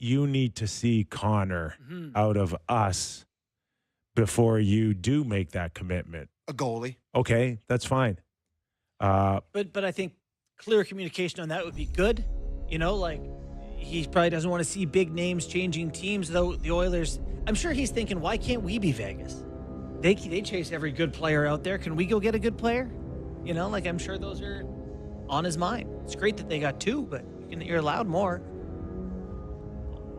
you need to see Connor out of us before you do make that commitment? A goalie. Okay, that's fine. But I think clear communication on that would be good. Like he probably doesn't want to see big names changing teams, though the Oilers, I'm sure he's thinking, why can't we be Vegas? They chase every good player out there. Can we go get a good player? I'm sure those are on his mind. It's great that they got two, but you're allowed more.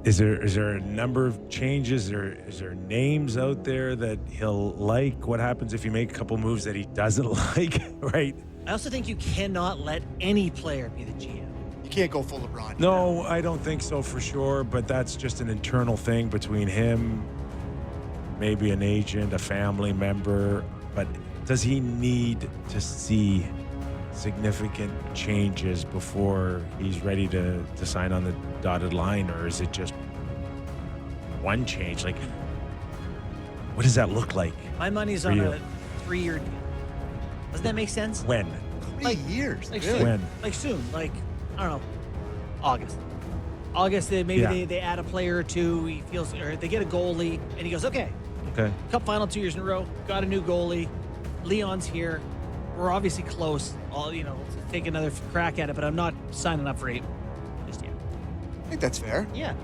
Is there a number of changes, or is there names out there that he'll like? What happens if you make a couple moves that he doesn't like, right? I also think you cannot let any player be the GM. You can't go full LeBron. No, I don't think so for sure, but that's just an internal thing between him, maybe an agent, a family member. But does he need to see significant changes before he's ready to sign on the dotted line, or is it just one change? Like, what does that look like? My money's on a 3-year deal. Doesn't that make sense? When? How many years? Like really? soon. When? Like soon. Like, I don't know, August. They add a player or two. He feels, or they get a goalie, and he goes, okay. Cup final 2 years in a row. Got a new goalie. Leon's here. We're obviously close. Take another crack at it, but I'm not signing up for 8 just yet. I think that's fair. Yeah.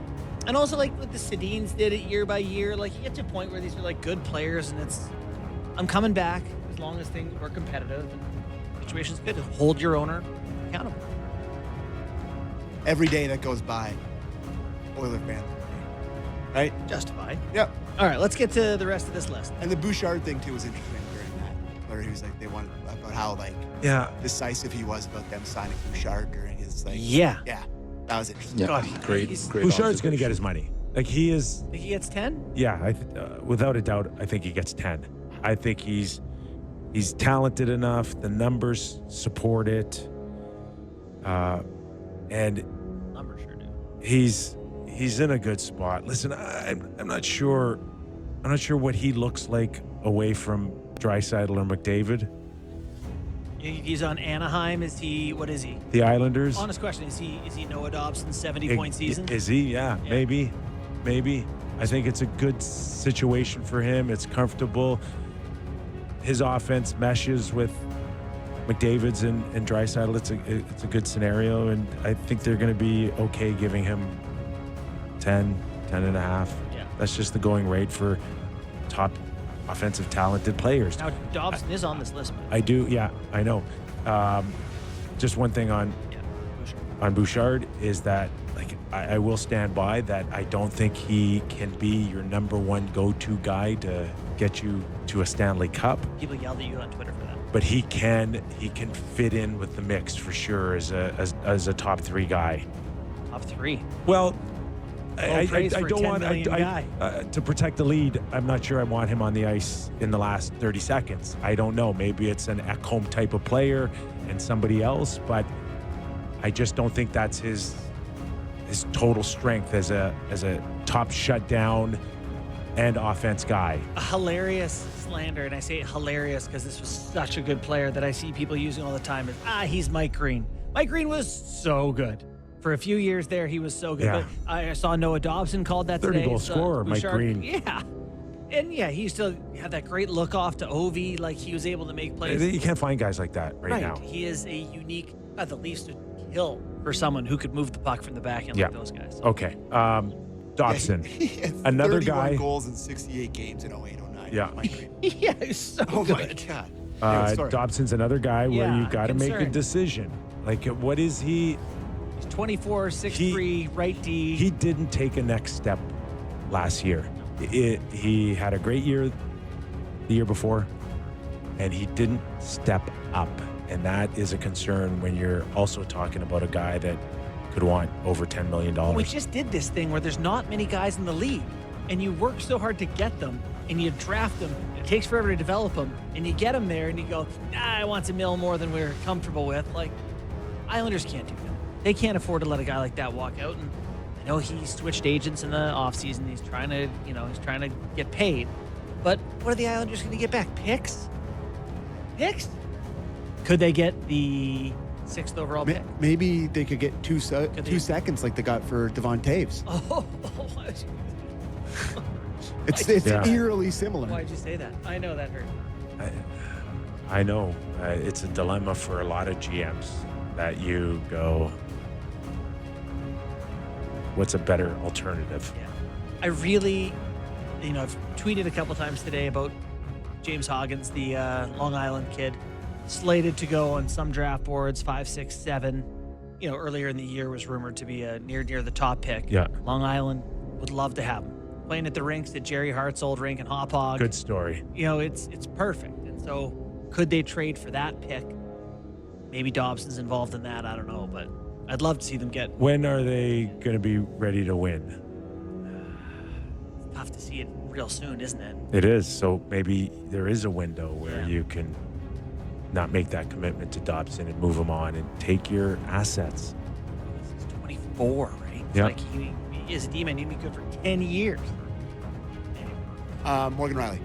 And also, like what the Sedins did it year by year, like you get to a point where these are like good players, and I'm coming back as long as things were competitive and the situation's good. Hold your owner accountable. Every day that goes by, Oiler fans, right? Justified. Yep. All right, let's get to the rest of this list. And the Bouchard thing too was interesting during that, where he was like, they wanted about how decisive he was about them signing Bouchard during his Yeah, that was interesting. Yeah, God, great. Bouchard's going to get his money. Like he is. Think he gets 10? Yeah, without a doubt, I think he gets 10. I think he's talented enough. The numbers support it, and Numbers sure do. he's in a good spot. Listen, I'm not sure. I'm not sure what he looks like away from Draisaitl or McDavid. He's on Anaheim. What is he? The Islanders. Honest question, is he Noah Dobson's 70-point season? Is he? Yeah, maybe. I think it's a good situation for him. It's comfortable. His offense meshes with McDavid's and Draisaitl. It's a good scenario, and I think they're going to be okay giving him 10 and a half. Yeah. That's just the going rate for top offensive talented players. Now, Dobson is on this list. I do, yeah, I know. Just one thing on Bouchard is that, like, I will stand by that. I don't think he can be your number one go-to guy to get you to a Stanley Cup. People yelled at you on Twitter for that. But he can fit in with the mix for sure as a top 3 guy. Top 3. Well, I praise for a don't 10 want million guy. to protect the lead. I'm not sure I want him on the ice in the last 30 seconds. I don't know. Maybe it's an Ekholm type of player and somebody else, but I just don't think that's his total strength as a top shutdown and offense guy. A hilarious slander, and I say hilarious because this was such a good player that I see people using all the time is, he's Mike Green. Mike Green was so good. For a few years there, he was so good. Yeah. But I saw Noah Dobson called that 30 today. goal scorer, Mike Green. Yeah. And yeah, he still had that great look off to Ovi. Like he was able to make plays. You can't find guys like that right now. He is a unique, at the least, a kill for someone who could move the puck from the back end like those guys. Okay. Dobson. He had Another 31 guy. goals in 68 games in 08-09. Yeah. Mike Green. Yeah, he's so Oh good. my God. Anyway, sorry. Dobson's another guy where Yeah, you got to make a concerned. decision. Like, what is he? He's 24, 6'3", right D. He didn't take a next step last year. He had a great year the year before, and he didn't step up. And that is a concern when you're also talking about a guy that could want over $10 million. We just did this thing where there's not many guys in the league, and you work so hard to get them, and you draft them. It takes forever to develop them, and you get them there, and you go, I want $1 million more than we're comfortable with. Like, Islanders can't do that. They can't afford to let a guy like that walk out. And I know he switched agents in the offseason. He's trying to get paid. But what are the Islanders going to get back? Picks? Could they get the 6th overall pick. Maybe they could get two seconds like they got for Devon Taves. Oh, It's Yeah. eerily similar. why'd you say that? I know that hurt. I know it's a dilemma for a lot of GMs that you go, what's a better alternative? Yeah. I really, I've tweeted a couple times today about James Hoggins, the Long Island kid, slated to go on some draft boards, 5, 6, 7. Earlier in the year was rumored to be a near the top pick. Yeah. Long Island would love to have him. Playing at the rinks at Jerry Hart's old rink in Hauppauge. Good story. It's perfect. And so could they trade for that pick? Maybe Dobson's involved in that. I don't know, but I'd love to see them get. When are they going to be ready to win? It's tough to see it real soon, isn't it? It is. So maybe there is a window where Yeah. you can not make that commitment to Dobson and move him on and take your assets. He's 24, right? It's Yeah. like he is a D-man. He'd be good for 10 years. Morgan Riley.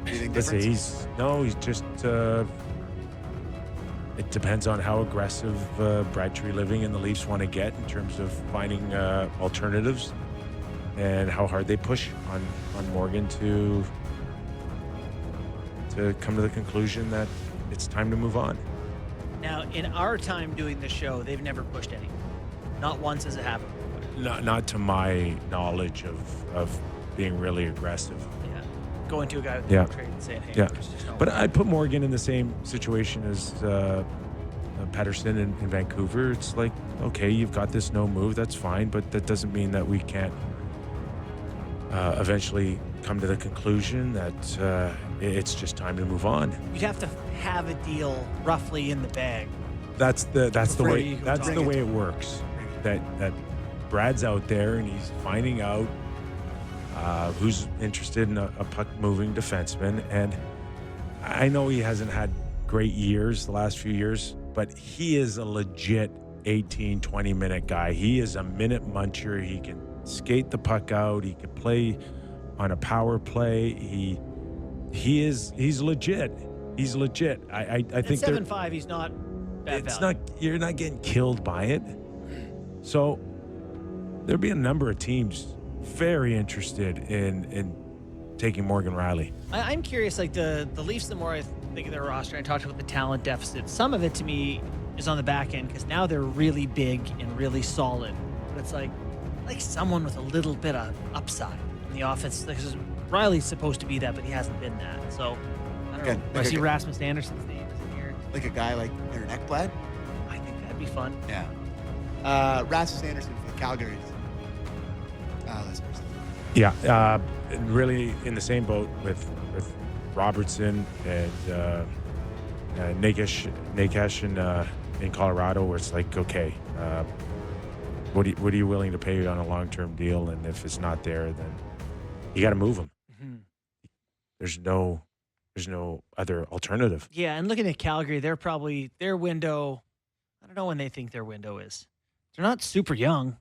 Anything Let's different? see. He's just. It depends on how aggressive Braintree Living and the Leafs want to get in terms of finding alternatives, and how hard they push on Morgan to come to the conclusion that it's time to move on. Now, in our time doing this show, they've never pushed anyone. Not once has it happened. Not to my knowledge of being really aggressive. Yeah. Going to a guy with Yeah. the trade and saying, hey, Yeah. there's just no But I put Morgan in the same situation as Pettersson in Vancouver. It's like, okay, you've got this no move, that's fine, but that doesn't mean that we can't eventually come to the conclusion that it's just time to move on. You'd have to have a deal roughly in the bag. That's the Before way you go that's talk. the way it works. That Brad's out there and he's finding out who's interested in a puck-moving defenseman. And I know he hasn't had great years the last few years, but he is a legit 18, 20-minute guy. He is a minute muncher. He can skate the puck out. He can play on a power play. He's legit. He's legit. I think 7-5, he's not bad it's value. not, you're not getting killed by it. So there'd be a number of teams very interested in taking Morgan Riley. I'm curious, like the Leafs, the more I think of their roster, I talked about the talent deficit. Some of it to me is on the back end because now they're really big and really solid. But it's like someone with a little bit of upside in the offense. Because Riley's supposed to be that, but he hasn't been that. So I don't know. Do I see Rasmus Anderson's name in here. Like a guy like Aaron Ekblad? I think that'd be fun. Yeah. Rasmus Anderson for the Calgary. This person. Yeah, really in the same boat with Robertson and Nakash in Colorado, where it's like, okay, what are you willing to pay on a long-term deal? And if it's not there, then you got to move them. Mm-hmm. There's no other alternative. Yeah, and looking at Calgary, they're probably their window. I don't know when they think their window is. They're not super young,